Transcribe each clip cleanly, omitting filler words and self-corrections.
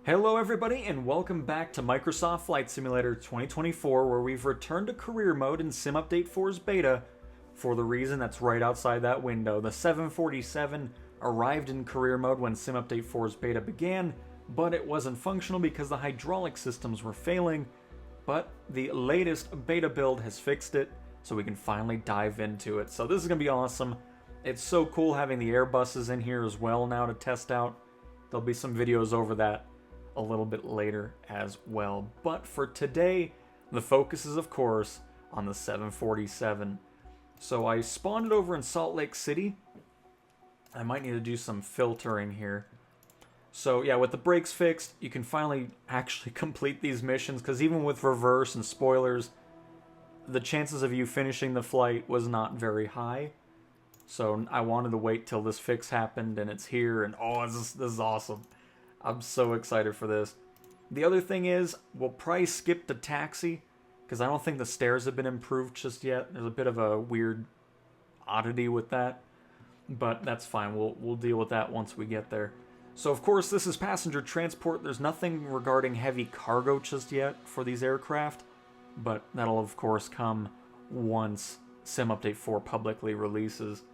Hello everybody and welcome back to Microsoft Flight Simulator 2024, where we've returned to career mode in Sim Update 4's beta for the reason that's right outside that window. The 747 arrived in career mode when Sim Update 4's beta began, but it wasn't functional because the hydraulic systems were failing. But the latest beta build has fixed it, so we can finally dive into it. So this is going to be awesome. It's so cool having the Airbuses in here as well now to test out. There'll be some videos over that a little bit later as well. But for today, the focus is of course on the 747. So I spawned it over in Salt Lake City. I might need to do some filtering here. So yeah, with the brakes fixed, you can finally actually complete these missions, because even with reverse and spoilers, the chances of you finishing the flight was not very high. So I wanted to wait till this fix happened, and it's here, and oh, this is awesome. I'm so excited for this. The other thing is, we'll probably skip the taxi, because I don't think the stairs have been improved just yet. There's a bit of a weird oddity with that, but that's fine. We'll deal with that once we get there. So of course, this is passenger transport. There's nothing regarding heavy cargo just yet for these aircraft, but that'll of course come once Sim Update 4 publicly releases.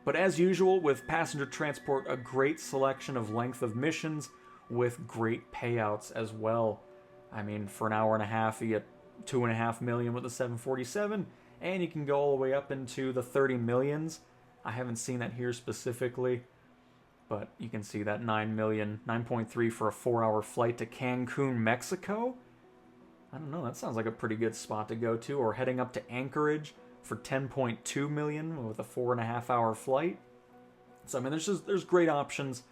But as usual with passenger transport, a great selection of length of missions with great payouts as well. I mean, for an hour and a half, you get $2.5 million with the 747, and you can go all the way up into the 30 millions. I haven't seen that here specifically, but you can see that 9 million, 9.3 for a 4-hour flight to Cancun, Mexico. I don't know, that sounds like a pretty good spot to go to. Or heading up to Anchorage for 10.2 million with a 4.5-hour flight. So I mean, there's great options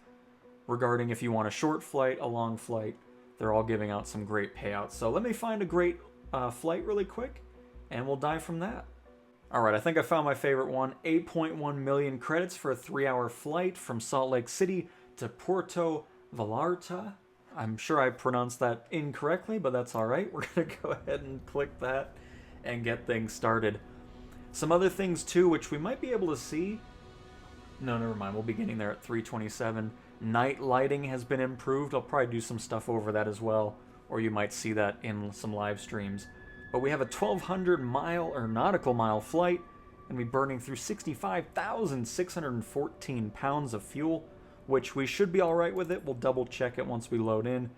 regarding if you want a short flight, a long flight. They're all giving out some great payouts. So let me find a great flight really quick, and we'll dive from that. Alright, I think I found my favorite one. 8.1 million credits for a 3-hour flight from Salt Lake City to Puerto Vallarta. I'm sure I pronounced that incorrectly, but that's alright. We're going to go ahead and click that and get things started. Some other things too, which we might be able to see. No, never mind. We'll be getting there at 3:27. Night lighting has been improved. I'll probably do some stuff over that as well, or you might see that in some live streams. But we have a 1,200 mile or nautical mile flight, and we're burning through 65,614 pounds of fuel, which we should be all right with it. We'll double check it once we load in.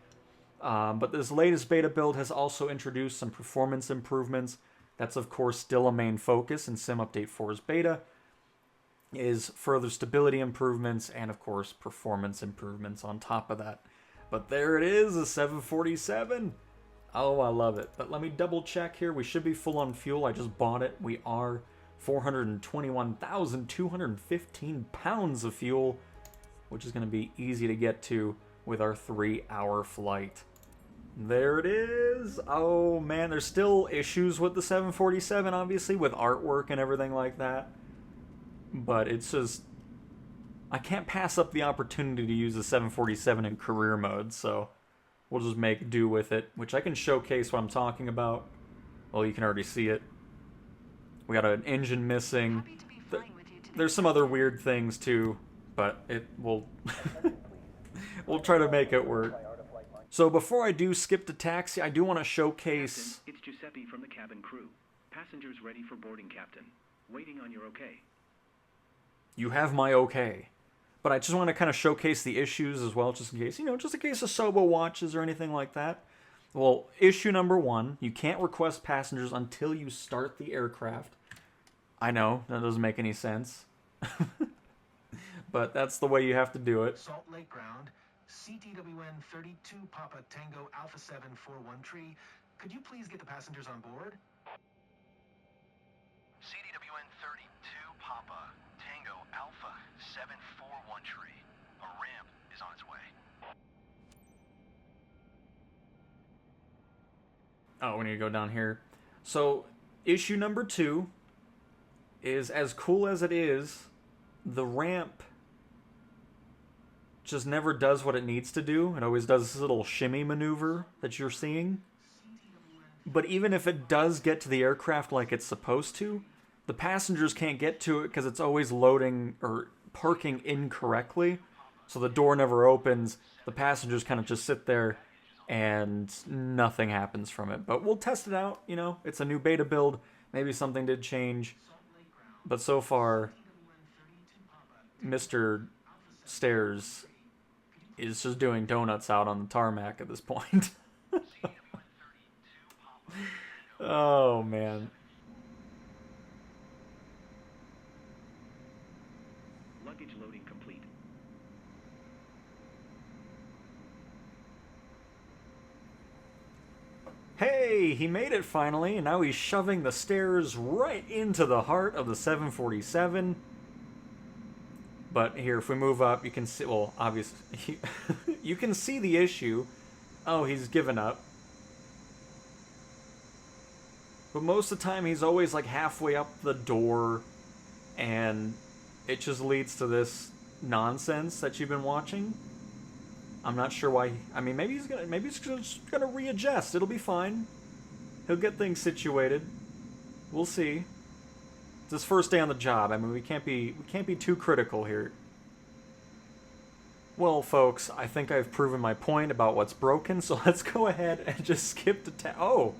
But this latest beta build has also introduced some performance improvements. That's of course still a main focus in Sim Update 4's beta, is further stability improvements and of course performance improvements on top of that. But there it is, a 747. Oh, I love it. But let me double check here. We should be full on fuel. I just bought it. We are 421,215 pounds of fuel, which is going to be easy to get to with our 3-hour flight. There it is. Oh man, there's still issues with the 747, obviously, with artwork and everything like that. But it's just, I can't pass up the opportunity to use the 747 in career mode, so we'll just make do with it, which I can showcase what I'm talking about. Well, you can already see it. We got an engine missing. There's some other weird things too, but it will we'll try to make it work. So before I do skip the taxi, I do want to showcase... Captain, it's Giuseppe from the cabin crew. Passengers ready for boarding, Captain. Waiting on your okay. You have my okay. But I just want to kind of showcase the issues as well, just in case, just in case of Sobo watches or anything like that. Well, issue number 1, you can't request passengers until you start the aircraft. I know, that doesn't make any sense. But that's the way you have to do it. Salt Lake ground. CTWN 32 Papa Tango Alpha 741 Tree. Could you please get the passengers on board? CTWN 32 Papa Tango Alpha 741 Tree. A ramp is on its way. Oh, we need to go down here. So, issue number 2 is, as cool as it is, the ramp just never does what it needs to do. It always does this little shimmy maneuver that you're seeing. But even if it does get to the aircraft like it's supposed to, the passengers can't get to it because it's always loading or parking incorrectly. So the door never opens. The passengers kind of just sit there and nothing happens from it. But we'll test it out, you know. It's a new beta build. Maybe something did change. But so far, Mr. Stairs is just doing donuts out on the tarmac at this point. Oh, man. Luggage loading complete. Hey, he made it finally, and now he's shoving the stairs right into the heart of the 747. But here, if we move up, you can see, well, obviously, you can see the issue. Oh, he's given up. But most of the time, he's always like halfway up the door, and it just leads to this nonsense that you've been watching. I'm not sure why. I mean, maybe he's just gonna readjust. It'll be fine. He'll get things situated. We'll see. It's his first day on the job. I mean, we can't be too critical here. Well, folks, I think I've proven my point about what's broken. So let's go ahead and just skip to oh.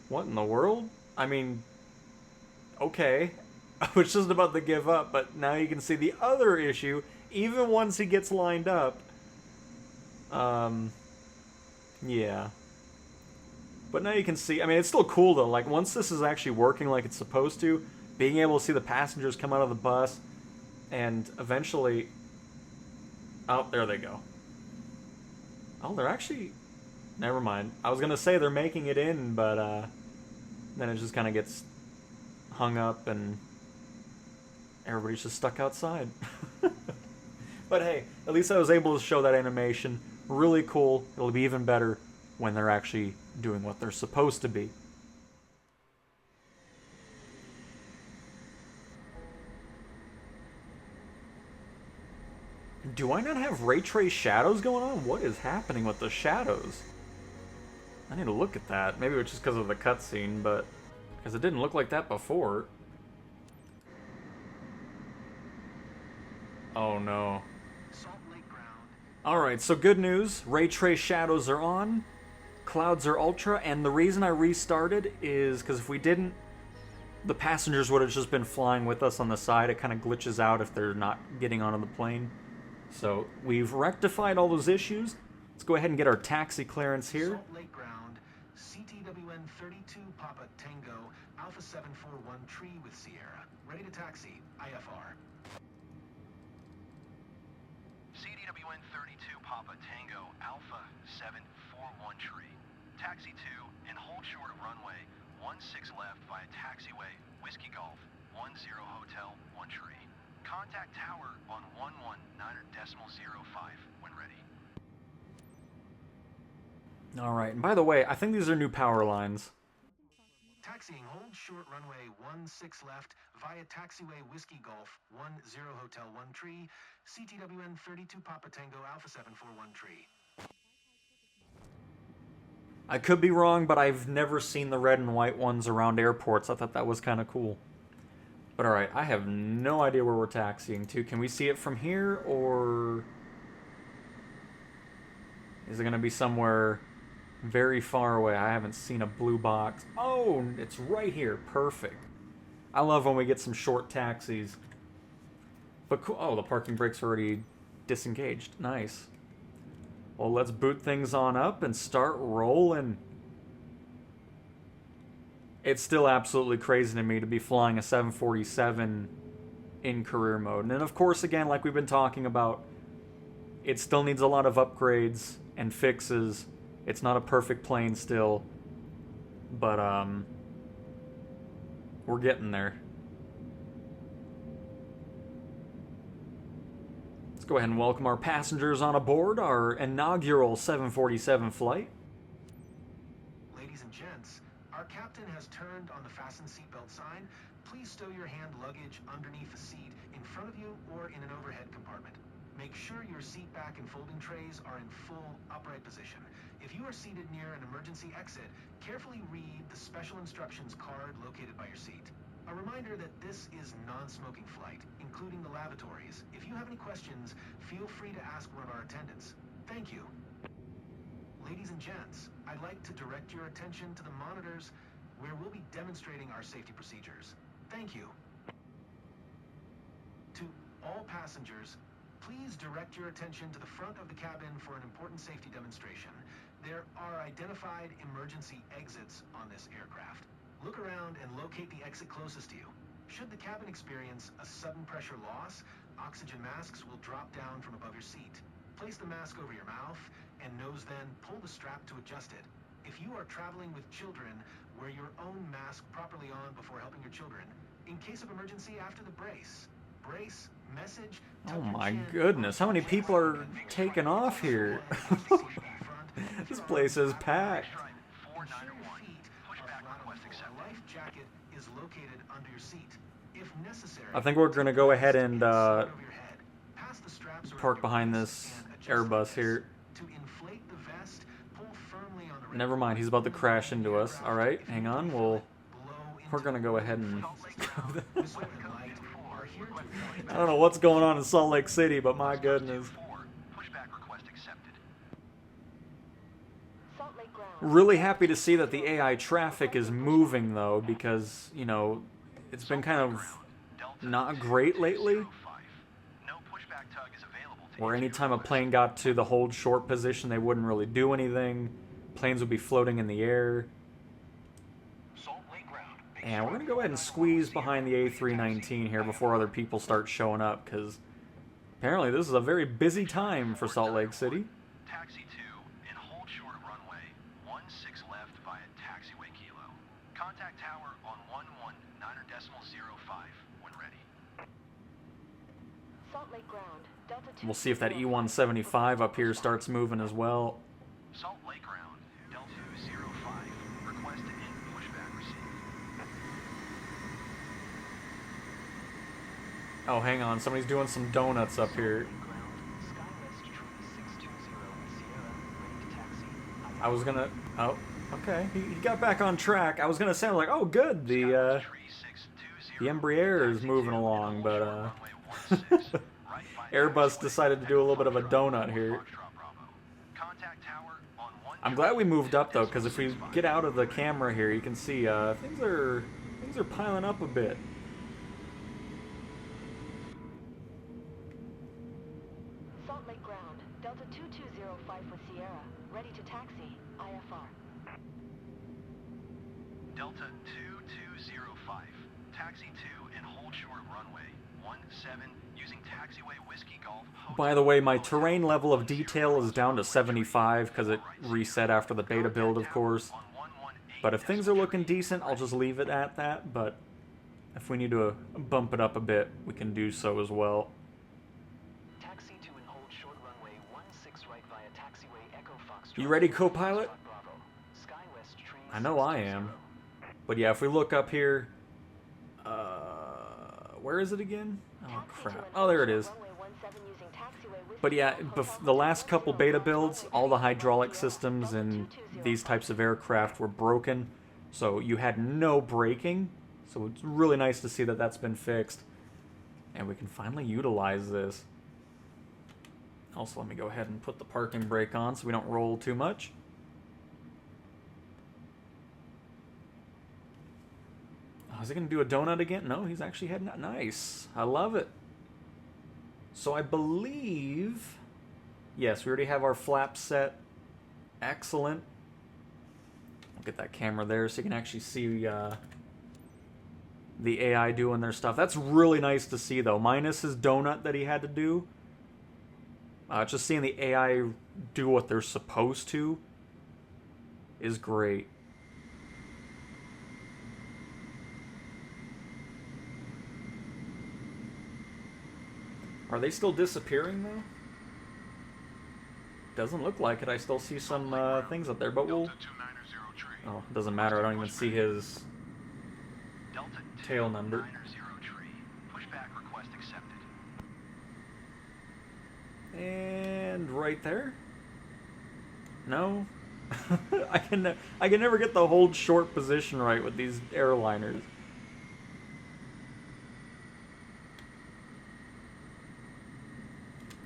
What in the world? I mean, okay. I was just about to give up, but now you can see the other issue, even once he gets lined up. Yeah. But now you can see, I mean, it's still cool though, like once this is actually working like it's supposed to, being able to see the passengers come out of the bus, and eventually, oh, there they go. Oh, they're actually, never mind. I was gonna say they're making it in, but then it just kind of gets hung up and everybody's just stuck outside. But hey, at least I was able to show that animation. Really cool. It'll be even better when they're actually doing what they're supposed to be. Do I not have ray trace shadows going on? What is happening with the shadows? I need to look at that. Maybe it's just because of the cutscene, but because it didn't look like that before. Oh no. Alright, so good news. Ray trace shadows are on. Clouds are ultra, and the reason I restarted is because if we didn't, the passengers would have just been flying with us on the side. It kind of glitches out if they're not getting onto the plane. So we've rectified all those issues. Let's go ahead and get our taxi clearance here. Salt Lake ground, CTWN 32 Papa Tango, Alpha 741 Tree with Sierra. Ready to taxi, IFR. CDWN 32 Papa Tango Alpha 741 Tree. Taxi 2 and hold short of runway 16 left via taxiway Whiskey Golf 10 Hotel 1 Tree. Contact tower on 11.9.05 when ready. Alright, and by the way, I think these are new power lines. Taxiing, hold short runway 16 left via taxiway Whiskey Golf 10 Hotel 1 Tree, CTWN 32 Papa Tango Alpha 741 Tree. I could be wrong, but I've never seen the red and white ones around airports. I thought that was kind of cool. But alright, I have no idea where we're taxiing to. Can we see it from here, or is it going to be somewhere very far away? I haven't seen a blue box. Oh, it's right here. Perfect. I love when we get some short taxis. But cool. Oh, the parking brake's already disengaged. Nice. Well, let's boot things on up and start rolling. It's still absolutely crazy to me to be flying a 747 in career mode. And of course, again, like we've been talking about, it still needs a lot of upgrades and fixes. It's not a perfect plane still, but we're getting there. Let's go ahead and welcome our passengers on aboard our inaugural 747 flight. Ladies and gents, our captain has turned on the fasten seatbelt sign. Please stow your hand luggage underneath the seat in front of you or in an overhead compartment. Make sure your seat back and folding trays are in full upright position. If you are seated near an emergency exit, carefully read the special instructions card located by your seat. A reminder that this is non-smoking flight, including the lavatories. If you have any questions, feel free to ask one of our attendants. Thank you. Ladies and gents, I'd like to direct your attention to the monitors where we'll be demonstrating our safety procedures. Thank you. To all passengers, please direct your attention to the front of the cabin for an important safety demonstration. There are identified emergency exits on this aircraft. Look around and locate the exit closest to you. Should the cabin experience a sudden pressure loss, oxygen masks will drop down from above your seat. Place the mask over your mouth and nose, then pull the strap to adjust it. If you are traveling with children, wear your own mask properly on before helping your children. In case of emergency, after the brace. Brace, message, Oh my goodness, how many people are taking off here? This place is packed. I think we're going to go ahead and park behind this Airbus here. Never mind, he's about to crash into us. Alright, hang on, we're going to go ahead and... I don't know what's going on in Salt Lake City, but my goodness. Really happy to see that the AI traffic is moving, though, because, you know, it's been kind of not great lately. Where anytime a plane got to the hold short position, they wouldn't really do anything. Planes would be floating in the air. And we're going to go ahead and squeeze behind the A319 here before other people start showing up, because apparently this is a very busy time for Salt Lake City. Taxi 2 and hold short of runway 16 left via taxiway Kilo. Contact tower on 11.9.05 when ready. Salt Lake ground. Delta 2. We'll see if that E175 up here starts moving as well. Salt Lake ground. Delta 05. Request to end pushback received. Oh, hang on. Somebody's doing some donuts up here. I was gonna... Oh, okay. He got back on track. I was gonna say, like, oh, good. The Embraer is moving along, but, Airbus decided to do a little bit of a donut here. I'm glad we moved up, though, because if we get out of the camera here, you can see, things are piling up a bit. Salt Lake ground. Delta 2205 for Sierra. Ready to taxi. IFR. Delta 2205. Taxi 2 and hold short of runway 17 using taxiway Whiskey Golf. By the way, my terrain level of detail is down to 75 because it reset after the beta build, of course. But if things are looking decent, I'll just leave it at that. But if we need to bump it up a bit, we can do so as well. Taxi 2 and hold short runway 16 right via taxiway Echo Fox. You ready, co-pilot? I know I am. But yeah, if we look up here... where is it again? Oh, crap. Oh, there it is. But yeah, the last couple beta builds, all the hydraulic systems in these types of aircraft were broken. So you had no braking. So it's really nice to see that that's been fixed. And we can finally utilize this. Also, let me go ahead and put the parking brake on so we don't roll too much. Oh, is he going to do a donut again? No, he's actually heading out. Nice. I love it. So I believe... Yes, we already have our flaps set. Excellent. I'll get that camera there so you can actually see the AI doing their stuff. That's really nice to see, though. Minus his donut that he had to do. Just seeing the AI do what they're supposed to is great. Are they still disappearing, though? Doesn't look like it. I still see some things up there, but we'll... Oh, it doesn't matter. I don't even see his tail number. And right there? No? I can never get the hold short position right with these airliners.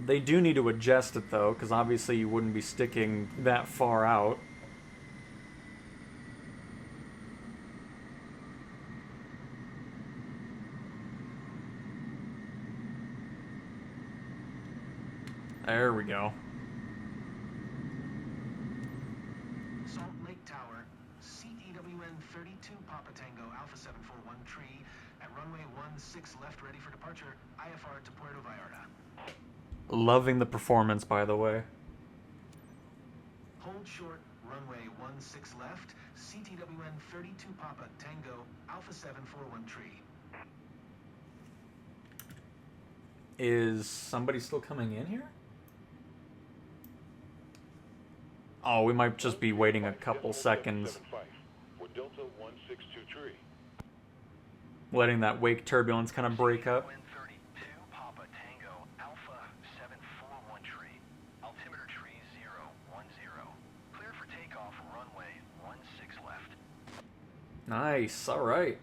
They do need to adjust it though, because obviously you wouldn't be sticking that far out. There we go. Salt Lake Tower, CEWN 32 Papa Tango Alpha 741 tree at runway 16 left, ready for departure. IFR to Puerto Vallarta. Loving the performance, by the way. Hold short, runway 16 left, CTWN 32 Papa Tango Alpha 741 tree. Is somebody still coming in here? Oh, we might just be waiting a couple seconds. Letting that wake turbulence kind of break up. Wind 32, Papa Tango, Alpha 741 tree. Altimeter tree 010. Clear for takeoff, runway 16 left. Nice, alright.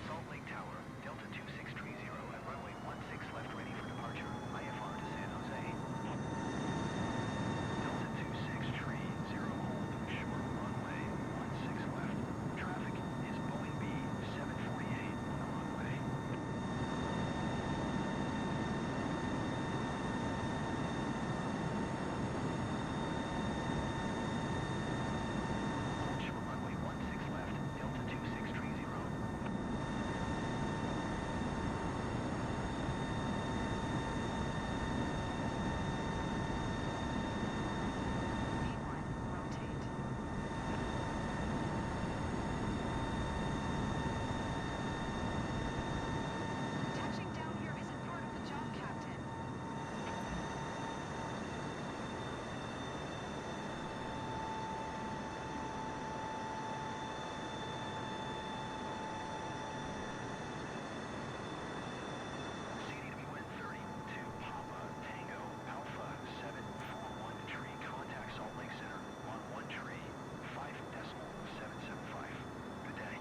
Salt Lake Tower, Delta 2630 at runway 16 left, ready for departure. IFR to San Jose. Delta 2630, hold short runway 16 left. Traffic is Boeing B 748 on the runway. Hold short runway 16 left, Delta 2630. rotate. Touching down here isn't part of the job, Captain. CDWN 32 Papa Tango Alpha 741 tree. Contact Salt Lake Center on 1 tree 5.775. Good day.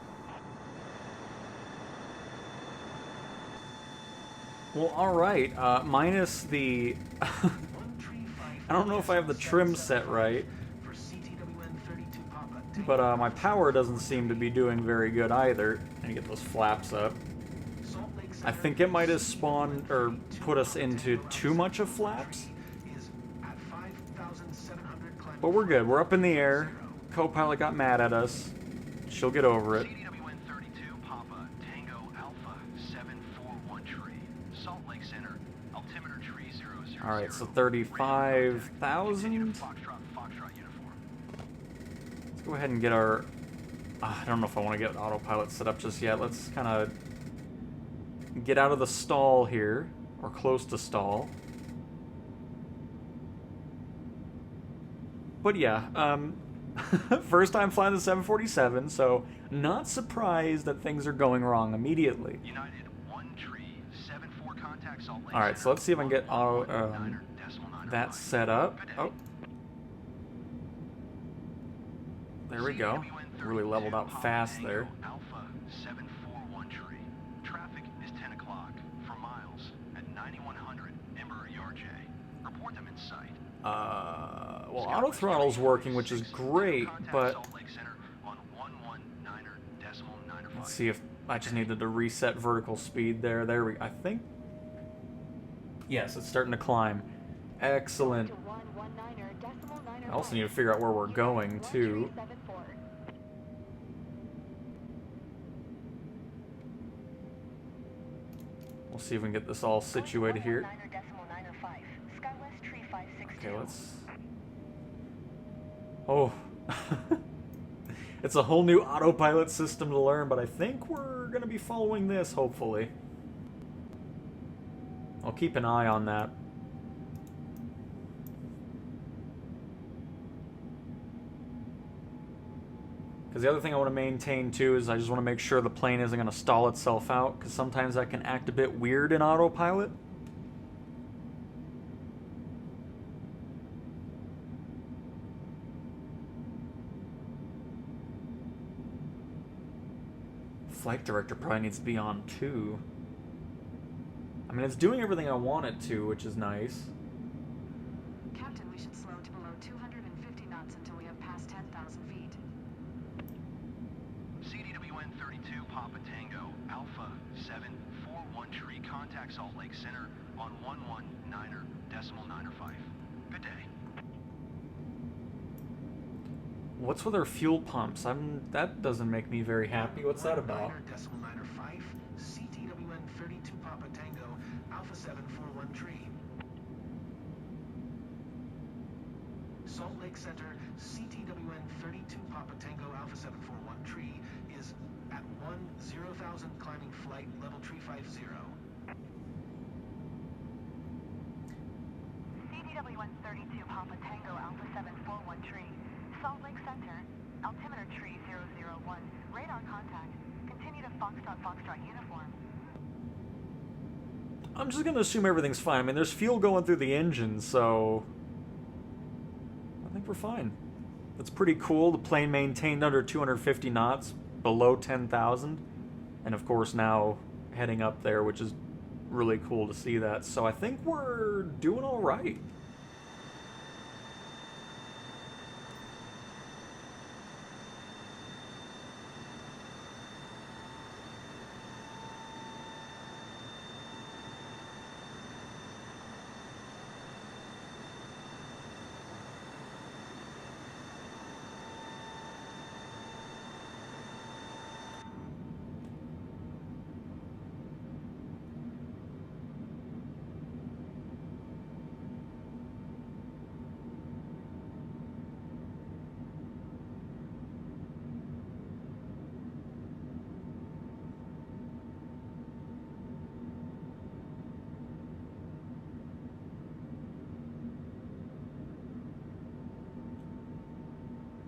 Well, alright, minus the... I don't know if I have the trim set right, For CTWN 32 Papa but my power doesn't seem to be doing very good either. I get those flaps up. Salt Lake I Center, think it might have spawned, or put us into too much of flaps. is at 5,700 climb. But we're good, we're up in the air. Co-pilot got mad at us. She'll get over it. CDWN 32 Papa Tango Alpha 741 tree. Salt Lake Center. Altimeter tree 000. Alright, so 35,000? Foxtrot uniform. Let's go ahead and get our... I don't know if I want to get autopilot set up just yet. Let's kind of get out of the stall here, or close to stall. But yeah, first time flying the 747, so not surprised that things are going wrong immediately. United 1 tree 74 contact Salt Lake Alright, so let's see if I can get auto, 119.95. that set up. Good day. Oh. There we go. Really leveled out fast there. Alpha 741 tree. Traffic is 10 o'clock for miles at 9100 Emperor Yard J. Report them in sight. Well, auto throttle's working, which is great, but Salt Lake Center on 119.95. let's see if I just needed to reset vertical speed there. There we, I think. Yes, it's starting to climb. Excellent. To 119.95. I also need to figure out where we're going too. 1374. We'll see if we can get this all situated here. 119.95. SkyWest tree 562. Okay, let's... Oh. It's a whole new autopilot system to learn, but I think we're going to be following this, hopefully. I'll keep an eye on that. Because the other thing I want to maintain too is I just want to make sure the plane isn't going to stall itself out, because sometimes that can act a bit weird in autopilot. Flight director probably needs to be on too. I mean, it's doing everything I want it to, which is nice. Captain, we should slow to below 250 knots until we have passed 10,000 feet. CDWN 32 Papa Tango, Alpha 741 tree, contact Salt Lake Center on 119.905. Good day. What's with our fuel pumps? That doesn't make me very happy. What's that about? 119.905, CTWN 32 Papa Tango, Alpha 741 tree. Salt Lake Center, CTWN 32 Papa Tango, Alpha 741 tree is at 10,000 climbing flight, level tree 50. CDWN 32 Papa Tango Alpha 741 tree. Salt Lake Center, altimeter tree 001, radar contact. Continue to Foxtrot uniform. I'm just gonna assume everything's fine. I mean, there's fuel going through the engine, so I think we're fine. That's pretty cool. The plane maintained under 250 knots, below 10,000, and of course now heading up there, which is really cool to see that. So I think we're doing all right.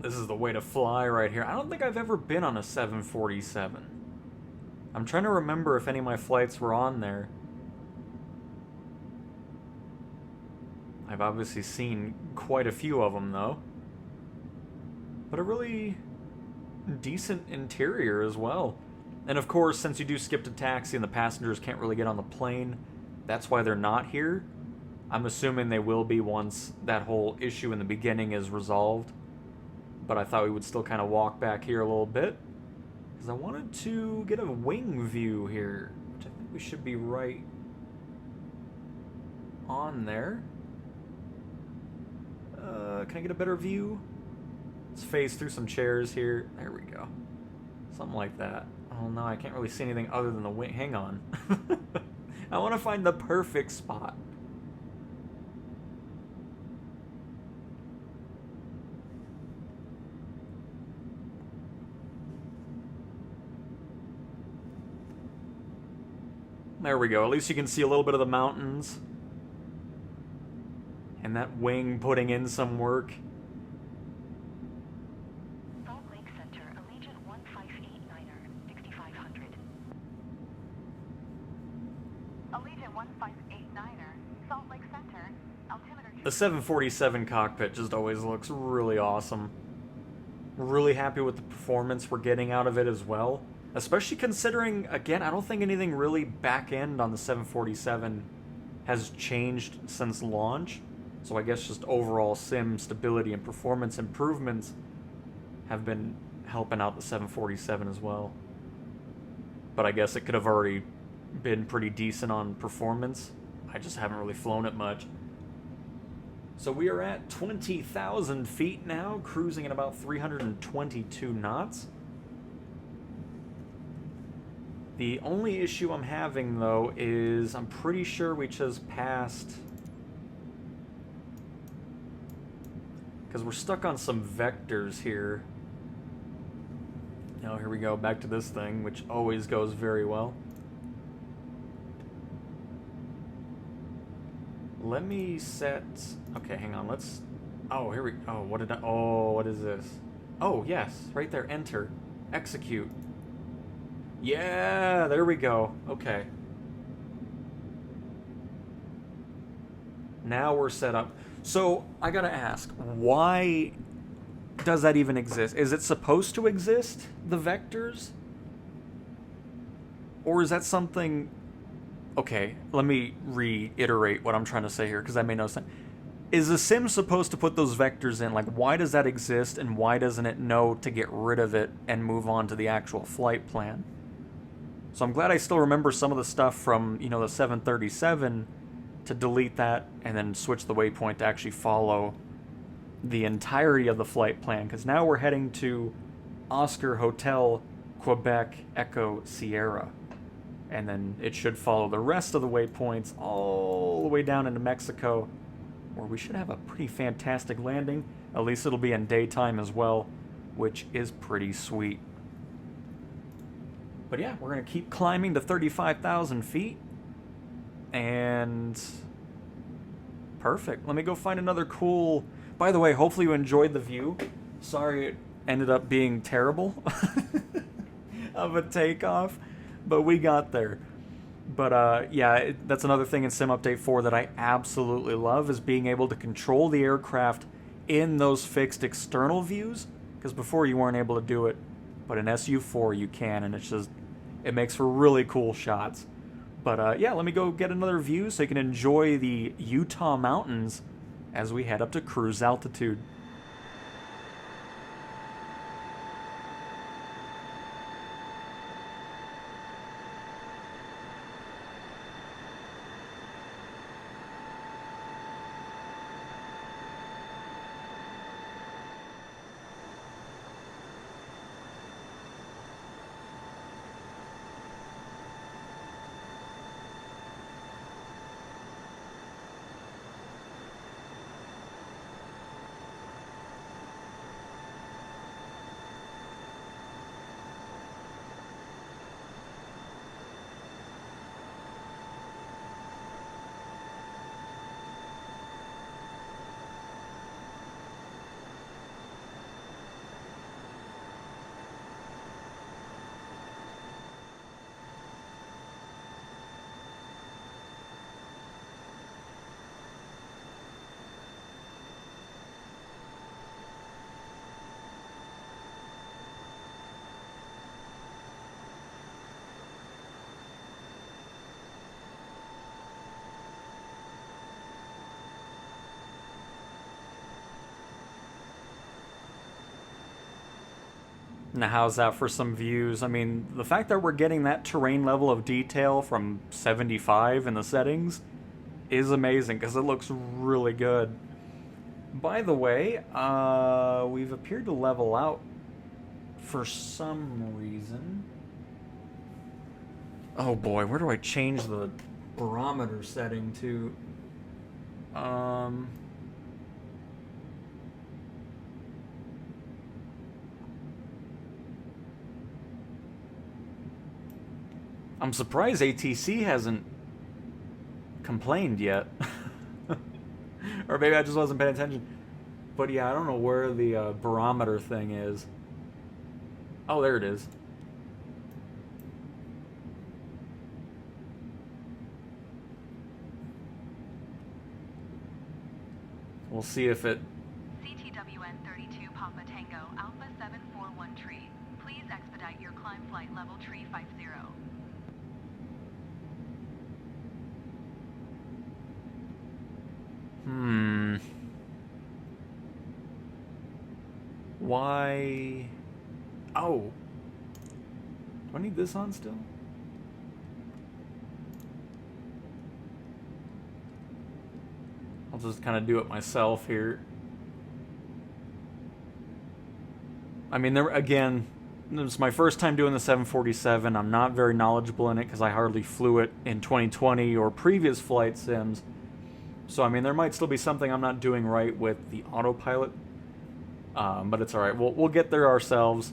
This is the way to fly right here. I don't think I've ever been on a 747. I'm trying to remember if any of my flights were on there. I've obviously seen quite a few of them, though. But a really decent interior as well. And of course, since you do skip to taxi and the passengers can't really get on the plane, that's why they're not here. I'm assuming they will be once that whole issue in the beginning is resolved. But I thought we would still kind of walk back here a little bit, because I wanted to get a wing view here, which I think we should be right on there. Can I get a better view? Let's phase through some chairs here. There we go. Something like that. Oh no, I can't really see anything other than the wing. Hang on. I want to find the perfect spot. There we go. At least you can see a little bit of the mountains. And that wing putting in some work. Salt Lake Center, Allegiant 1589er, 6500. Allegiant 1589er, Salt Lake Center, altimeter... The 747 cockpit just always looks really awesome. Really happy with the performance we're getting out of it as well. Especially considering, again, I don't think anything really back-end on the 747 has changed since launch. So I guess just overall sim stability and performance improvements have been helping out the 747 as well. But I guess it could have already been pretty decent on performance. I just haven't really flown it much. So we are at 20,000 feet now, cruising at about 322 knots. The only issue I'm having, though, is I'm pretty sure we just passed... because we're stuck on some vectors here. Oh, here we go, back to this thing, which always goes very well. Let me set... Okay, hang on, let's... Oh, here we... Oh, what did I... Oh, what is this? Oh, yes, right there, enter. Execute. Yeah, there we go. Okay. Now we're set up. So, I gotta ask, why does that even exist? Is it supposed to exist, the vectors? Or is that something... Okay, let me reiterate what I'm trying to say here, because I made no sense. Is the sim supposed to put those vectors in? Like, why does that exist, and why doesn't it know to get rid of it and move on to the actual flight plan? So I'm glad I still remember some of the stuff from, you know, the 737 to delete that and then switch the waypoint to actually follow the entirety of the flight plan, because now we're heading to Oscar Hotel, Quebec, Echo, Sierra. And then it should follow the rest of the waypoints all the way down into Mexico, where we should have a pretty fantastic landing. At least it'll be in daytime as well, which is pretty sweet. But yeah, we're going to keep climbing to 35,000 feet. And... perfect. Let me go find another cool... By the way, hopefully you enjoyed the view. Sorry it ended up being terrible of a takeoff. But we got there. But yeah, that's another thing in Sim Update 4 that I absolutely love, is being able to control the aircraft in those fixed external views. Because before you weren't able to do it, but in SU4 you can, and it's just, it makes for really cool shots. But yeah, let me go get another view so you can enjoy the Utah mountains as we head up to cruise altitude. Now how's that for some views? I mean, the fact that we're getting that terrain level of detail from 75 in the settings is amazing, because it looks really good. By the way, we've appeared to level out for some reason. Oh boy, where do I change the barometer setting to? I'm surprised ATC hasn't complained yet. Or maybe I just wasn't paying attention. But yeah, I don't know where the barometer thing is. Oh, there it is. We'll see if it... CTWN 32 Papa Tango, Alpha 741 tree. Please expedite your climb flight level tree 50. Why... Oh. Do I need this on still? I'll just kind of do it myself here. I mean, there again, this is my first time doing the 747. I'm not very knowledgeable in it because I hardly flew it in 2020 or previous flight sims. So, I mean, there might still be something I'm not doing right with the autopilot. But it's alright. We'll get there ourselves.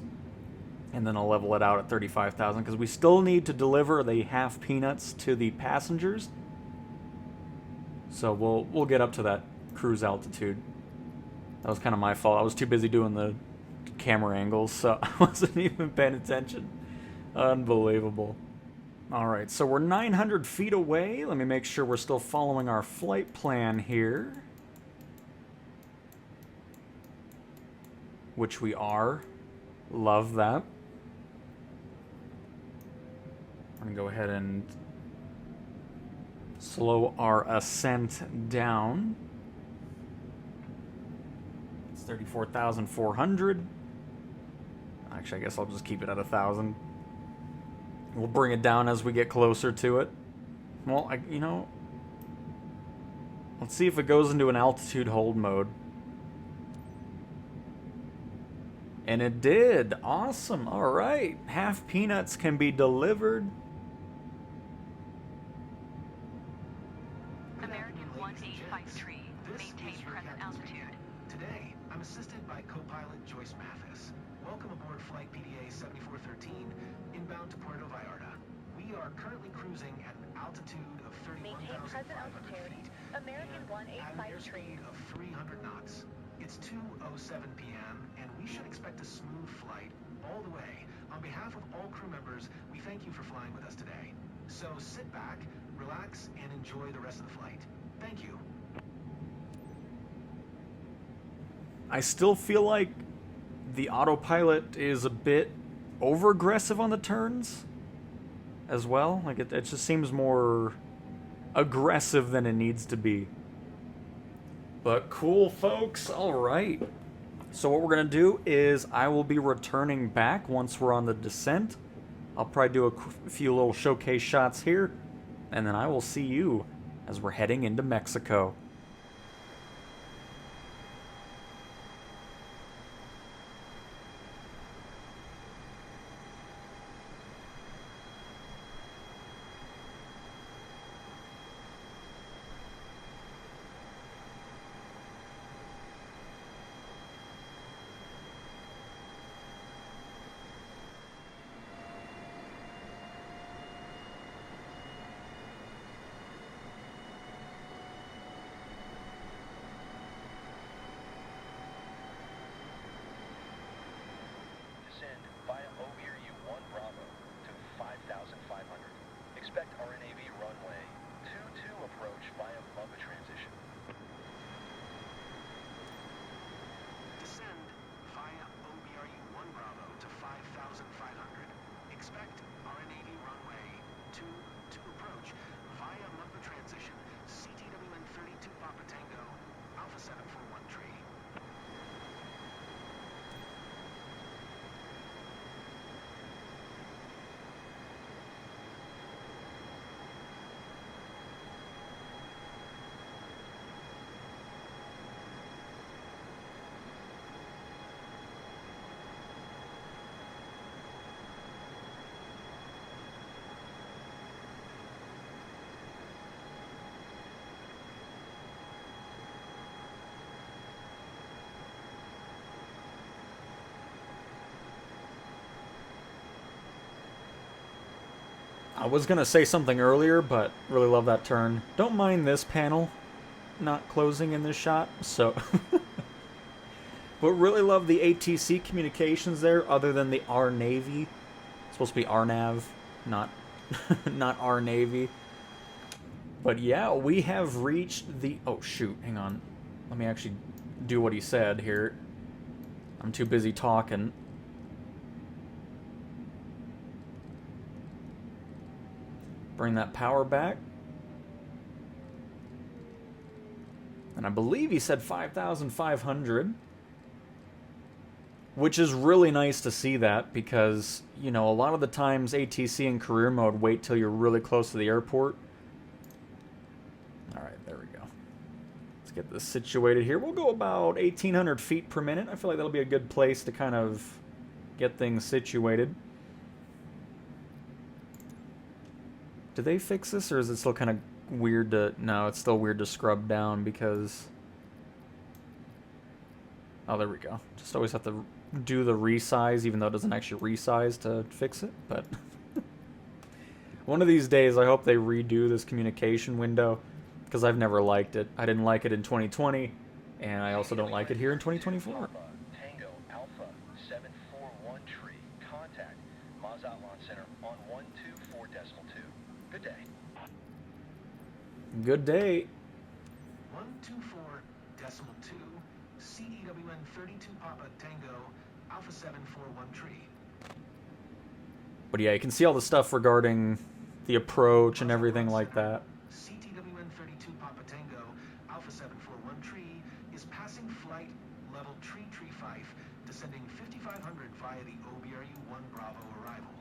And then I'll level it out at 35,000. Because we still need to deliver the half peanuts to the passengers. So we'll get up to that cruise altitude. That was kind of my fault. I was too busy doing the camera angles, so I wasn't even paying attention. Unbelievable. Alright, so we're 900 feet away. Let me make sure we're still following our flight plan here. Which we are. Love that. I'm going to go ahead and slow our ascent down. It's 34,400. Actually, I guess I'll just keep it at 1,000. We'll bring it down as we get closer to it. Well, you know, let's see if it goes into an altitude hold mode. And it did. Awesome. All right. Half peanuts can be delivered. American 1853, maintain present altitude. Today, I'm assisted by co-pilot Joyce Mathis. Welcome aboard Flight PDA 7413, inbound to Puerto Vallarta. We are currently cruising at an altitude of 31,500 feet. American At an airspeed of 300 knots. It's 2:07 p.m. and we should expect a smooth flight all the way. On behalf of all crew members, we thank you for flying with us today. So sit back, relax, and enjoy the rest of the flight. Thank you. I still feel like the autopilot is a bit over-aggressive on the turns as well. Like it just seems more aggressive than it needs to be. But cool, folks. All right. So what we're going to do is I will be returning back once we're on the descent. I'll probably do a few little showcase shots here, and then I will see you as we're heading into Mexico. Descend via OBRU 1 Bravo to 5,500. Expect RNAV runway 22 approach via Bubba transition. Descend via OBRU 1 Bravo to 5,500. Expect RNAV runway 22 approach via Mugba transition. CTWN 32 Papa Tango, Alpha 741 tree. I was going to say something earlier, but really love that turn. Don't mind this panel not closing in this shot, so... But really love the ATC communications there, other than the R Navy. It's supposed to be RNAV, not, not R Navy. But yeah, we have reached the... Oh, shoot, hang on. Let me actually do what he said here. I'm too busy talking. Bring that power back. And I believe he said 5,500. Which is really nice to see that because, you know, a lot of the times ATC in career mode wait till you're really close to the airport. Alright, there we go. Let's get this situated here. We'll go about 1,800 feet per minute. I feel like that'll be a good place to kind of get things situated. Did they fix this, or is it still kind of weird to... No, it's still weird to scrub down because... Oh, there we go. Just always have to do the resize, even though it doesn't actually resize to fix it, but... One of these days, I hope they redo this communication window, because I've never liked it. I didn't like it in 2020, and I also don't like it here in 2024. Tango Alpha 741 tree. Contact Mazat Launch Center on 124.2. Good day. Good day. 124.2, CEWN 32 Papa Tango, Alpha 741 tree. But yeah, you can see all the stuff regarding the approach and everything like that. CTWN 32 Papa Tango, Alpha 741 tree is passing flight level tree 5, descending 5500 via the OBRU 1 Bravo arrival.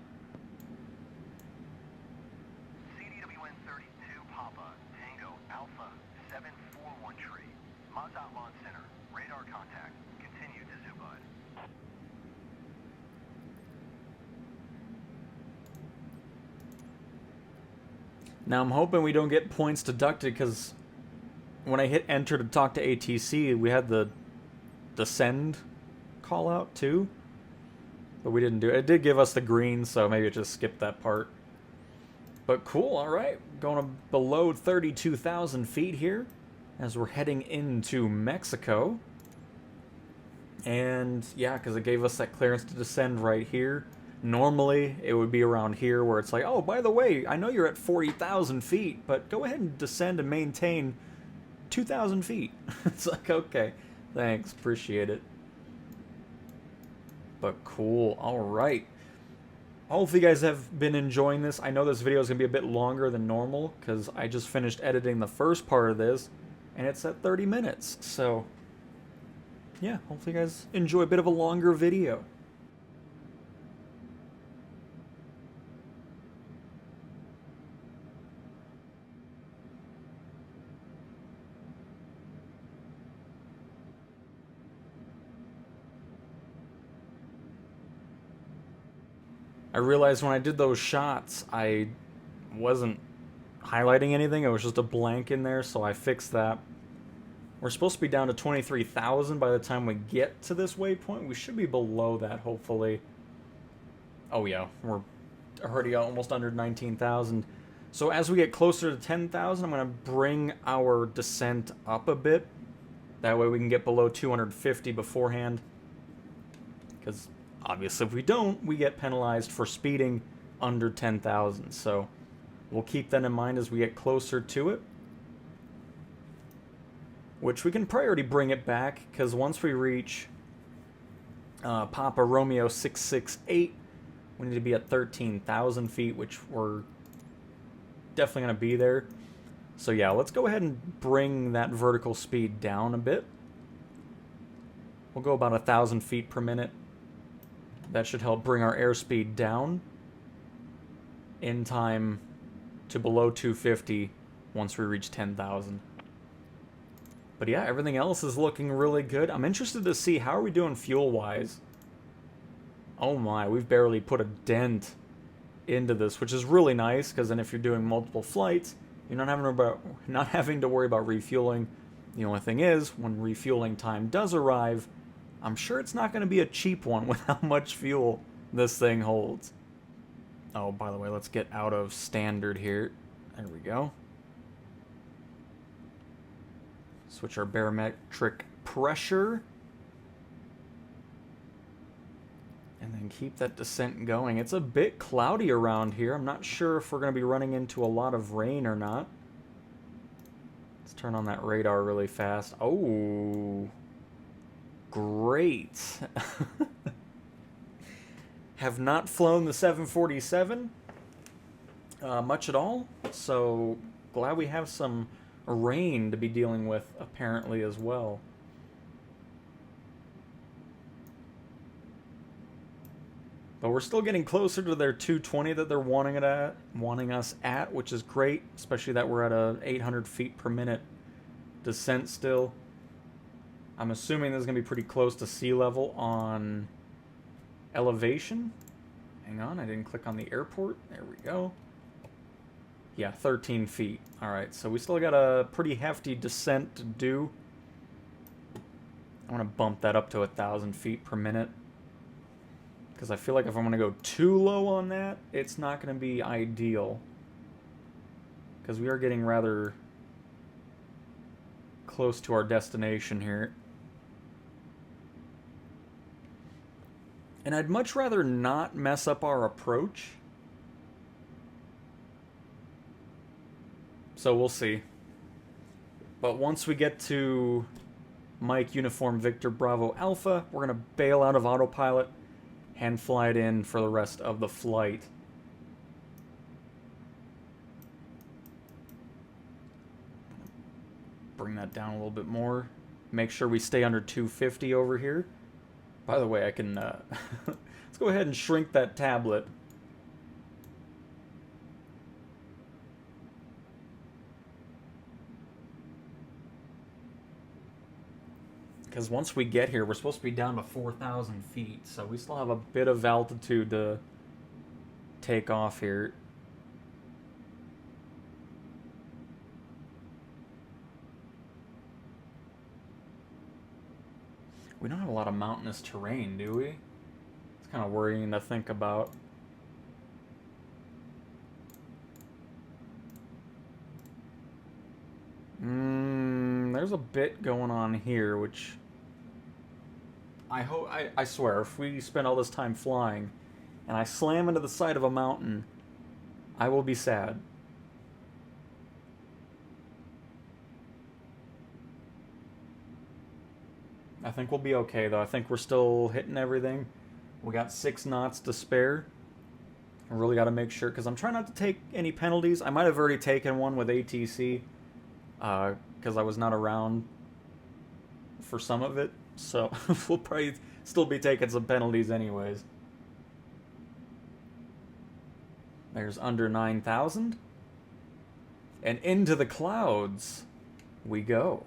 CDWN 32 Papa Tango Alpha 741 tree. Mazat Launch Center. Radar contact. Continue to Zubud. Now I'm hoping we don't get points deducted, because when I hit enter to talk to ATC, we had the descend call out too, but we didn't do it. It did give us the green, so maybe it just skipped that part. But cool, alright. Going below 32,000 feet here as we're heading into Mexico. And yeah, because it gave us that clearance to descend right here. Normally, it would be around here where it's like, oh, by the way, I know you're at 40,000 feet, but go ahead and descend and maintain 2,000 feet. It's like, okay, thanks, appreciate it. But cool, alright. Hopefully you guys have been enjoying this. I know this video is going to be a bit longer than normal, because I just finished editing the first part of this, and it's at 30 minutes. So, yeah, hopefully you guys enjoy a bit of a longer video. I realized when I did those shots, I wasn't highlighting anything. It was just a blank in there, so I fixed that. We're supposed to be down to 23,000 by the time we get to this waypoint. We should be below that, hopefully. Oh yeah, we're already almost under 19,000. So as we get closer to 10,000, I'm going to bring our descent up a bit. That way we can get below 250 beforehand. Because obviously if we don't, we get penalized for speeding under 10,000. So we'll keep that in mind as we get closer to it. Which we can priority bring it back, because once we reach Papa Romeo 668, we need to be at 13,000 feet, which we're definitely going to be there. So yeah, let's go ahead and bring that vertical speed down a bit. We'll go about 1,000 feet per minute. That should help bring our airspeed down in time to below 250 once we reach 10,000. But yeah, everything else is looking really good. I'm interested to see how are we doing fuel-wise. Oh my, we've barely put a dent into this, which is really nice, because then if you're doing multiple flights, you're not having to worry about refueling. The only thing is, when refueling time does arrive, I'm sure it's not going to be a cheap one with how much fuel this thing holds. Oh, by the way, let's get out of standard here. There we go. Switch our barometric pressure. And then keep that descent going. It's a bit cloudy around here. I'm not sure if we're going to be running into a lot of rain or not. Let's turn on that radar really fast. Oh, great. Have not flown the 747 much at all. So glad we have some rain to be dealing with apparently as well. But we're still getting closer to their 220 that they're wanting us at, which is great, especially that we're at a 800 feet per minute descent still. I'm assuming this is going to be pretty close to sea level on elevation. Hang on, I didn't click on the airport. There we go. Yeah, 13 feet. Alright, so we still got a pretty hefty descent to do. I want to bump that up to 1,000 feet per minute. Because I feel like if I'm going to go too low on that, it's not going to be ideal. Because we are getting rather close to our destination here. And I'd much rather not mess up our approach. So we'll see. But once we get to Mike Uniform Victor Bravo Alpha, we're going to bail out of autopilot and fly it in for the rest of the flight. Bring that down a little bit more. Make sure we stay under 250 over here. By the way, I can... let's go ahead and shrink that tablet. Because once we get here, we're supposed to be down to 4,000 feet, so we still have a bit of altitude to take off here. We don't have a lot of mountainous terrain, do we? It's kind of worrying to think about. There's a bit going on here, which... I swear, if we spend all this time flying, and I slam into the side of a mountain, I will be sad. I think we'll be okay, though. I think we're still hitting everything. We got 6 knots to spare. I really got to make sure, because I'm trying not to take any penalties. I might have already taken one with ATC, because I was not around for some of it. So we'll probably still be taking some penalties anyways. There's under 9,000. And into the clouds we go.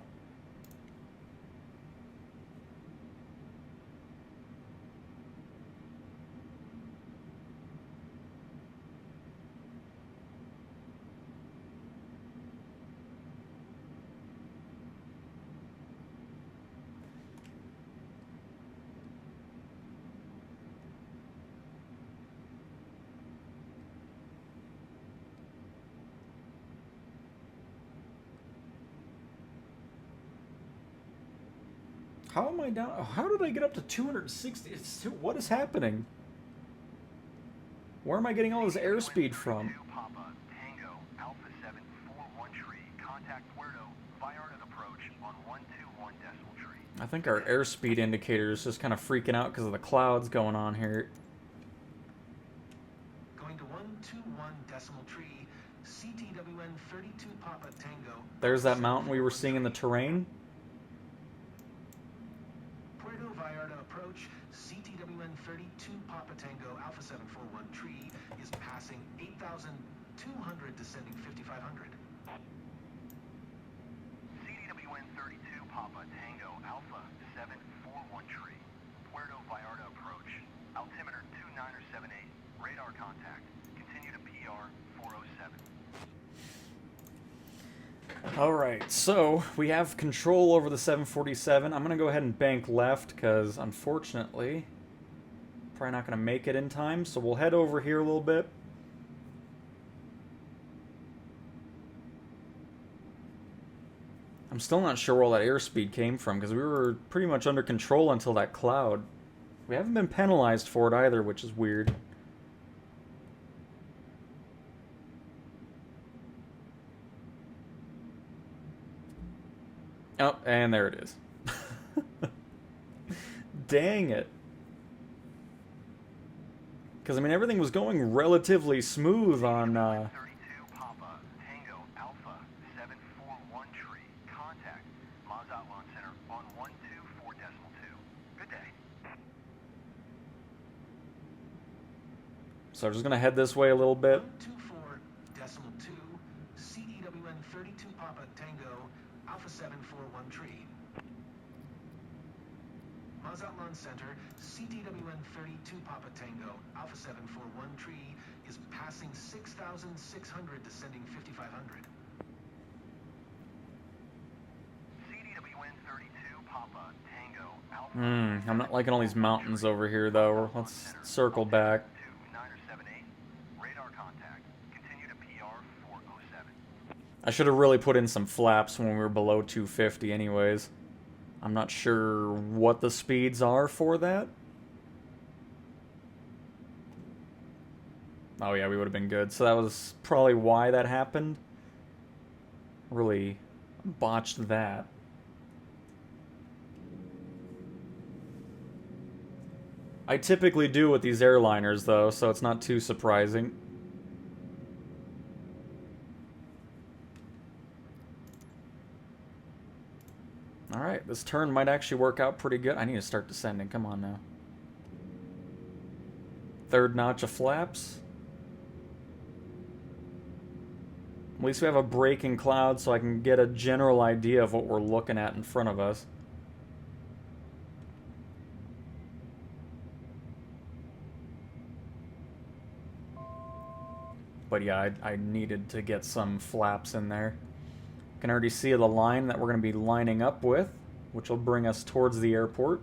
How am I down? How did I get up to 260? What is happening? Where am I getting all this airspeed from? Papa Tango Alpha 741 tree. Contact Puerto Vallarta approach on 121 decimal tree. I think our airspeed indicator is just kind of freaking out because of the clouds going on here. Going to 121 decimal tree, CTWN 32 Papa Tango. There's that mountain we were seeing in the terrain. Puerto Vallarta approach, CTWN 32 Papa Tango Alpha 741 tree is passing 8,200, descending 5,500. CDWN 32 Papa Tango Alpha 741 tree. Puerto Vallarta approach. Altimeter 2978. Radar contact. Continue to PR 407. Alright, so we have control over the 747. I'm going to go ahead and bank left because, unfortunately, probably not going to make it in time. So we'll head over here a little bit. I'm still not sure where all that airspeed came from because we were pretty much under control until that cloud. We haven't been penalized for it either, which is weird. Oh, and there it is. Dang it. Because, I mean, everything was going relatively smooth on... 32 Papa Tango Alpha 741 tree. Contact Mazatlan Center on 124 decimal 2. Good day. So I'm just going to head this way a little bit. 124 decimal 2, CEWN 32 Papa Tango Alpha 741 tree. Mazatlan Center, CTWN 32 Papa Tango Alpha 741 tree is passing 6,600, descending 5,500. CDWN 32 Papa Tango Alpha. I'm not liking all these mountains over here, though. Let's circle back. 2978. Radar contact. Continue to PR 407. I should have really put in some flaps when we were below 250 anyways. I'm not sure what the speeds are for that. Oh yeah, we would have been good. So that was probably why that happened. Really botched that. I typically do with these airliners though, so it's not too surprising. Alright, this turn might actually work out pretty good. I need to start descending, come on now. Third notch of flaps. At least we have a break in cloud so I can get a general idea of what we're looking at in front of us. But yeah, I needed to get some flaps in there. Can already see the line that we're going to be lining up with, which will bring us towards the airport.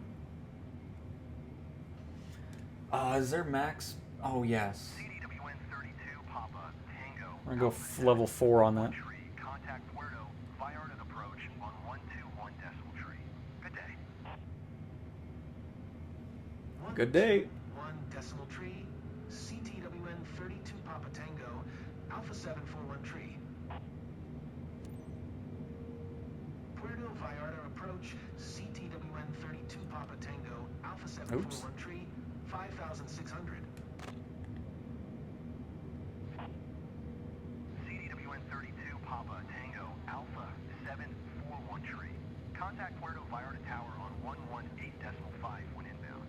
Is there max? Oh, yes. CDWN 32 Papa Tango. We're going to go level 4 on that. Contact Puerto Vallarta approach on 121 decimal tree. Good day. Good day. 1 decimal tree, CTWN 32 Papa Tango, Alpha 741 tree. Puerto Vallarta approach, CTWN 32 Papa Tango, Alpha 741 tree, 5,600. CDWN 32 Papa Tango Alpha 741 tree. Contact Puerto Vallarta Tower on 118.5 when inbound.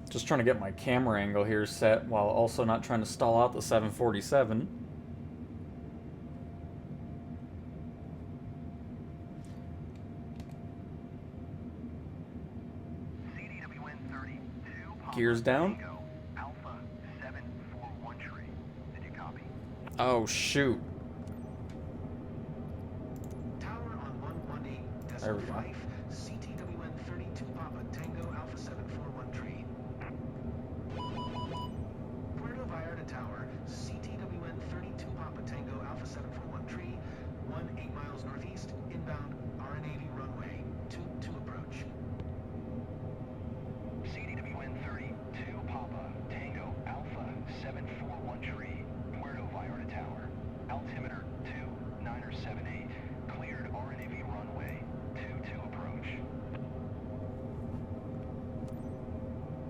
Just trying to get my camera angle here set while also not trying to stall out the 747. CDWN 32 Papa Gears down. Tango Alpha 741 tree. Did you copy? Oh, shoot. Tower on 118 There we decimal go. 5, CTWN 32 Papa Tango Alpha 741 tree. Puerto Vallarta Tower, CTWN 32 Papa Tango Alpha 741 tree, 8 miles northeast, inbound RNAV runway, 22 approach. CDWN 32 Papa Tango Alpha 741 tree. Puerto Vallarta Tower. Altimeter 2978. Cleared RNAV runway 22 approach.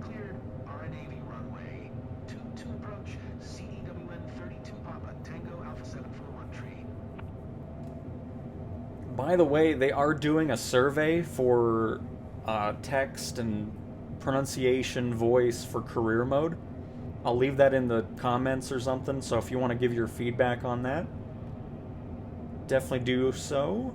Cleared RNAV runway, 22 approach, CEWN 32 Papa Tango Alpha 741 tree. By the way, they are doing a survey for text and pronunciation voice for career mode. I'll leave that in the comments or something, so if you want to give your feedback on that, definitely do so.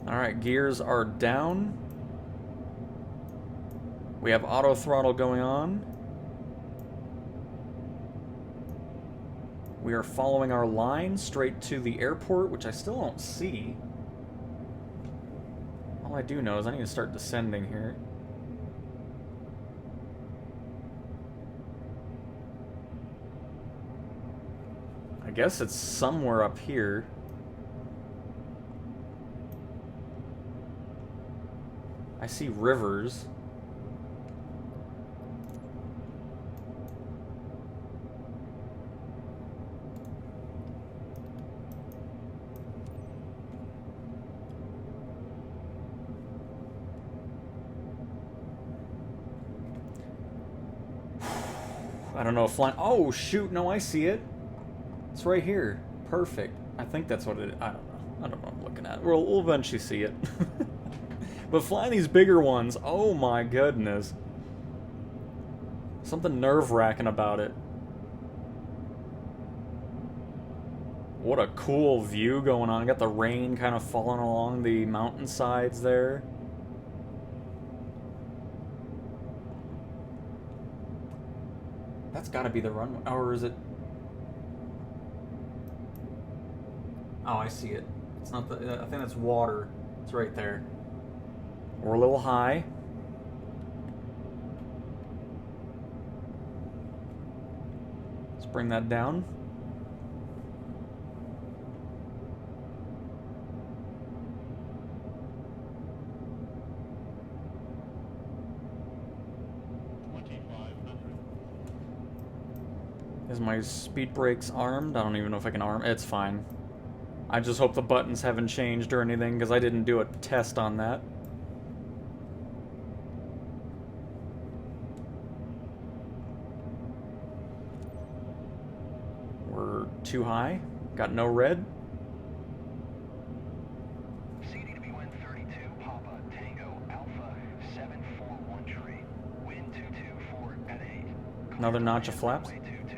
Alright, gears are down. We have auto throttle going on. We are following our line straight to the airport, which I still don't see. All I do know is I need to start descending here. I guess it's somewhere up here. I see rivers. I don't know if flying... Oh, shoot. No, I see it. It's right here. Perfect. I think that's what it is. I don't know. I don't know what I'm looking at. We'll eventually see it. But flying these bigger ones, oh my goodness. Something nerve-wracking about it. What a cool view going on. Got the rain kind of falling along the mountainsides there. That's gotta be the runway. Or is it... Oh, I see it. It's not the... I think that's water. It's right there. We're a little high. Let's bring that down. Is my speed brakes armed? I don't even know if I can arm. It's fine. I just hope the buttons haven't changed or anything, because I didn't do a test on that. We're too high. Got no red. CDWN 32 Papa Tango Alpha 741 tree. Wind 224 at 8. Another notch of flaps. Runway 22.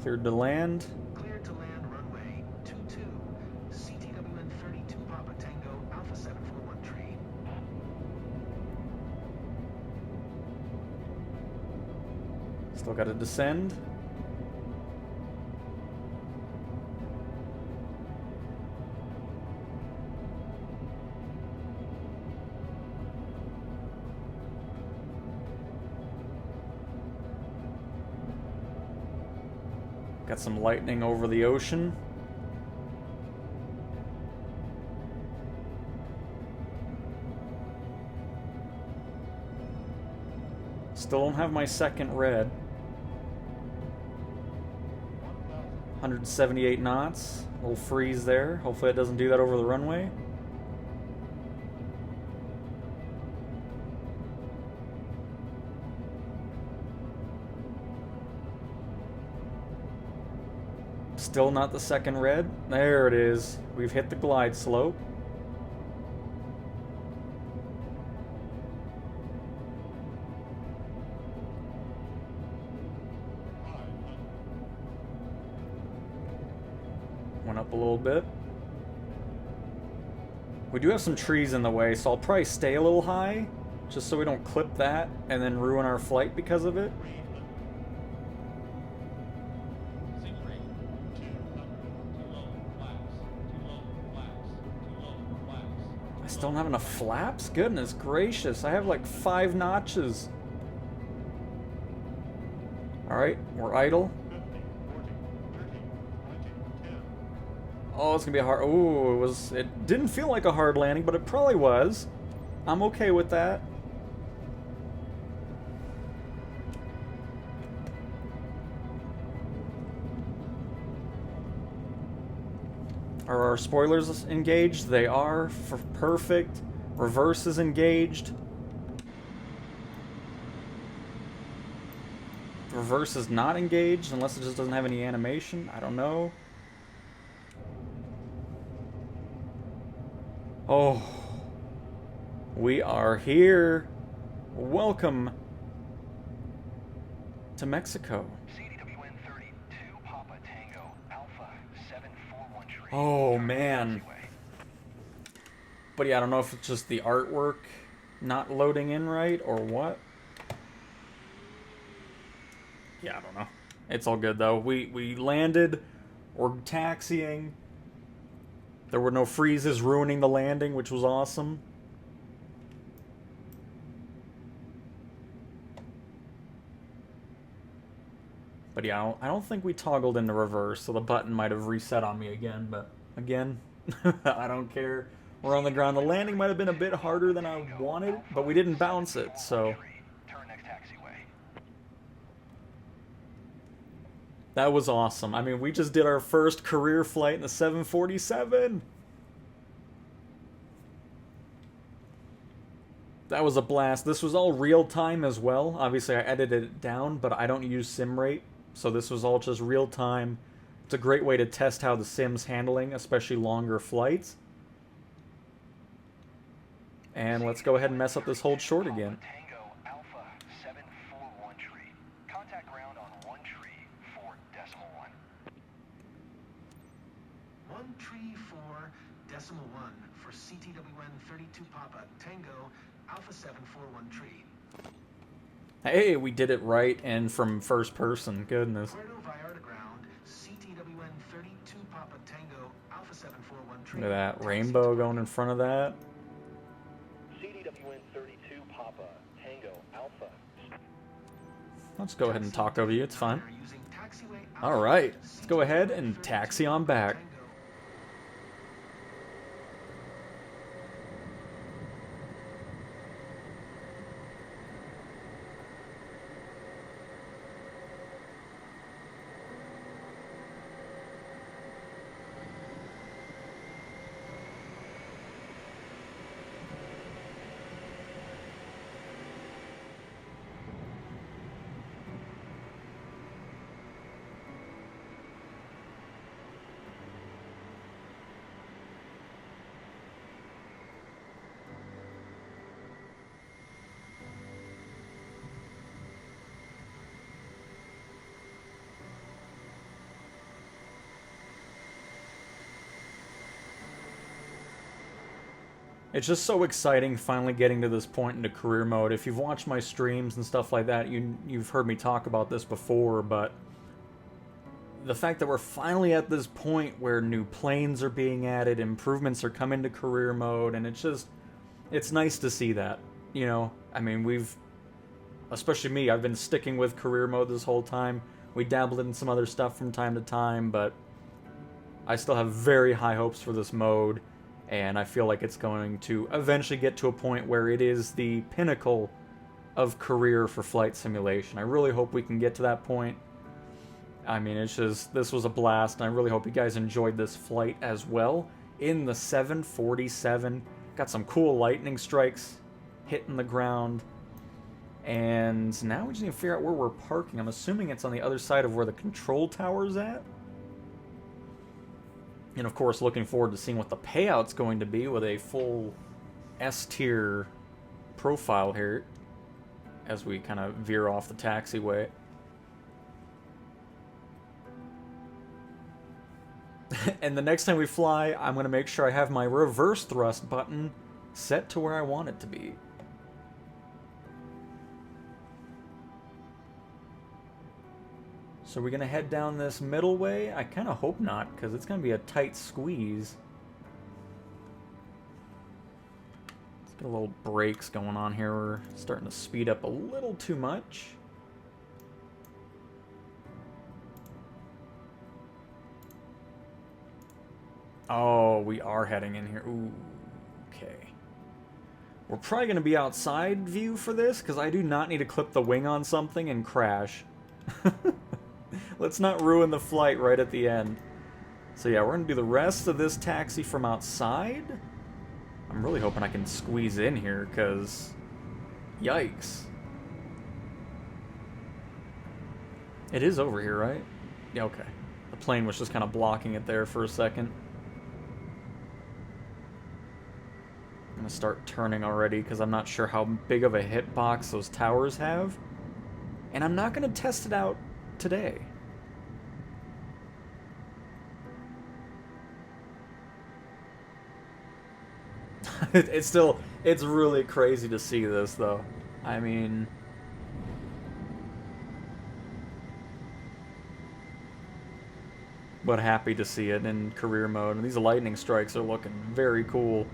Cleared to land. Cleared to land runway 22. CTWN 32 Papa Tango Alpha 741 tree. Still got to descend. Got some lightning over the ocean. Still don't have my second red. 178 knots. A little freeze there. Hopefully it doesn't do that over the runway. Still not the second red. There it is. We've hit the glide slope. Went up a little bit. We do have some trees in the way, so I'll probably stay a little high, just so we don't clip that and then ruin our flight because of it. I still don't have enough flaps? Goodness gracious, I have like 5 notches. Alright, we're idle. Oh, it's gonna be a hard. Ooh, it didn't feel like a hard landing, but it probably was. I'm okay with that. Are our spoilers engaged? They are. Perfect. Reverse is engaged. The reverse is not engaged unless it just doesn't have any animation. I don't know. Oh, we are here. Welcome to Mexico. CDWN 32 Papa Tango Alpha 741 tree. Oh, man. But yeah, I don't know if it's just the artwork not loading in right or what. Yeah, I don't know. It's all good, though. We landed. We're taxiing. There were no freezes ruining the landing, which was awesome. But yeah, I don't think we toggled into reverse, so the button might have reset on me again. But again, I don't care. We're on the ground. The landing might have been a bit harder than I wanted, but we didn't bounce it, so... That was awesome. I mean, we just did our first career flight in the 747. That was a blast. This was all real time as well. Obviously, I edited it down, but I don't use sim rate, so this was all just real time. It's a great way to test how the sim's handling, especially longer flights. And let's go ahead and mess up this hold short again. Tango Alpha 741 tree. Contact ground on 1 tree 4.1. 1 tree 4.1 for CTWN 32 Papa Tango Alpha 741 tree. Hey, we did it right and from first person. Goodness. Puerto Vallarta ground, CTWN 32 Papa Tango Alpha 741 tree. Look at that rainbow going in front of that. CDWN 32 Papa Tango Alpha. Let's go ahead and talk over you. It's fine. Using All right, let's go ahead and taxi on back. It's just so exciting finally getting to this point into career mode. If you've watched my streams and stuff like that, you've heard me talk about this before, but the fact that we're finally at this point where new planes are being added, improvements are coming to career mode, and it's nice to see that. You know, I mean, especially me, I've been sticking with career mode this whole time. We dabbled in some other stuff from time to time, but I still have very high hopes for this mode. And I feel like it's going to eventually get to a point where it is the pinnacle of career for flight simulation. I really hope we can get to that point. I mean, this was a blast, and I really hope you guys enjoyed this flight as well. In the 747, got some cool lightning strikes hitting the ground. And now we just need to figure out where we're parking. I'm assuming it's on the other side of where the control tower's at. And of course, looking forward to seeing what the payout's going to be with a full S-tier profile here as we kind of veer off the taxiway. And the next time we fly, I'm going to make sure I have my reverse thrust button set to where I want it to be. So we're going to head down this middle way? I kind of hope not, because it's going to be a tight squeeze. Let's get a little brakes going on here. We're starting to speed up a little too much. Oh, we are heading in here. Ooh, okay. We're probably going to be outside view for this, because I do not need to clip the wing on something and crash. Let's not ruin the flight right at the end. So yeah, we're going to do the rest of this taxi from outside. I'm really hoping I can squeeze in here, because... Yikes. It is over here, right? Yeah, okay. The plane was just kind of blocking it there for a second. I'm going to start turning already, because I'm not sure how big of a hitbox those towers have. And I'm not going to test it out today. It's really crazy to see this, though. I mean... But happy to see it in career mode. And these lightning strikes are looking very cool.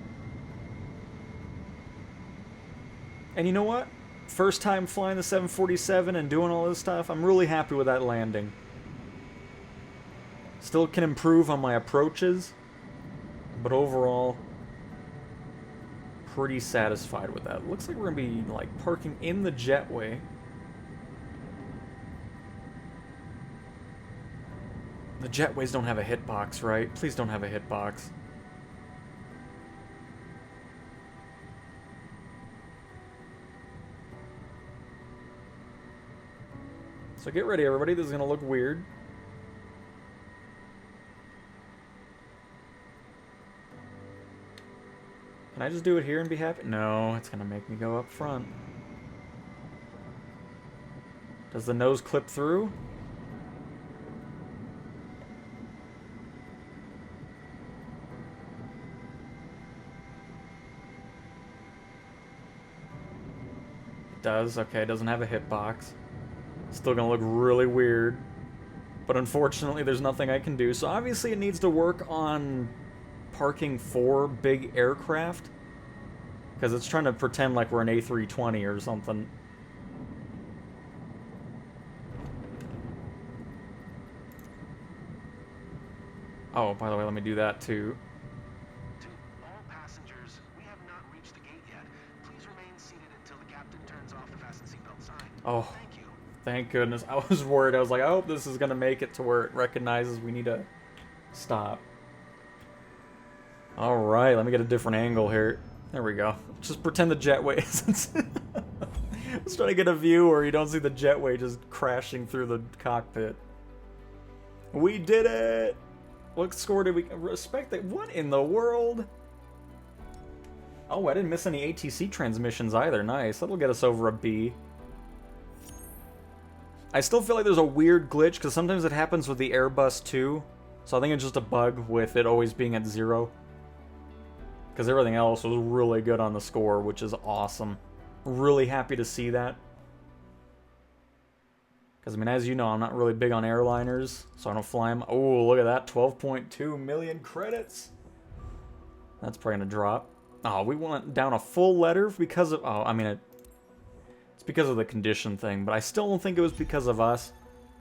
And you know what? First time flying the 747 and doing all this stuff, I'm really happy with that landing. Still can improve on my approaches, but overall, pretty satisfied with that. Looks like we're going to be, like, parking in the jetway. The jetways don't have a hitbox, right? Please don't have a hitbox. So get ready, everybody. This is going to look weird. Can I just do it here and be happy? No, it's going to make me go up front. Does the nose clip through? It does. Okay, it doesn't have a hitbox. Still gonna look really weird. But unfortunately, there's nothing I can do. So obviously it needs to work on parking 4 big aircraft. Because it's trying to pretend like we're an A320 or something. Oh, by the way, let me do that too. To all passengers, we have not reached the gate yet. Please remain seated until the captain turns off the fasten seatbelt sign. Oh, Thank you. thank goodness. I was worried. I was like, I hope this is going to make it to where it recognizes we need to stop. All right, let me get a different angle here. There we go. Just pretend the jetway isn't. I was trying to get a view where you don't see the jetway just crashing through the cockpit. We did it! What score did we respect? That? What in the world? Oh, I didn't miss any ATC transmissions either. Nice. That'll get us over a B. I still feel like there's a weird glitch because sometimes it happens with the Airbus too. So I think it's just a bug with it always being at 0. Because everything else was really good on the score, which is awesome. Really happy to see that. Because, I mean, as you know, I'm not really big on airliners, so I don't fly them. Oh, look at that. 12.2 million credits. That's probably going to drop. Oh, we went down a full letter because of... Oh, I mean, it's because of the condition thing, but I still don't think it was because of us.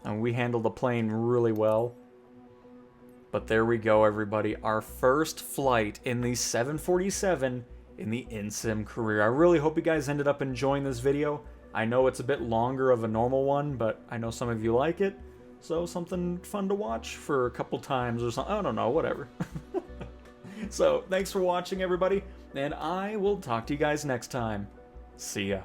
And we handled the plane really well. But there we go, everybody. Our first flight in the 747 in the InSim career. I really hope you guys ended up enjoying this video. I know it's a bit longer of a normal one, but I know some of you like it. So something fun to watch for a couple times or something. I don't know, whatever. So thanks for watching, everybody. And I will talk to you guys next time. See ya.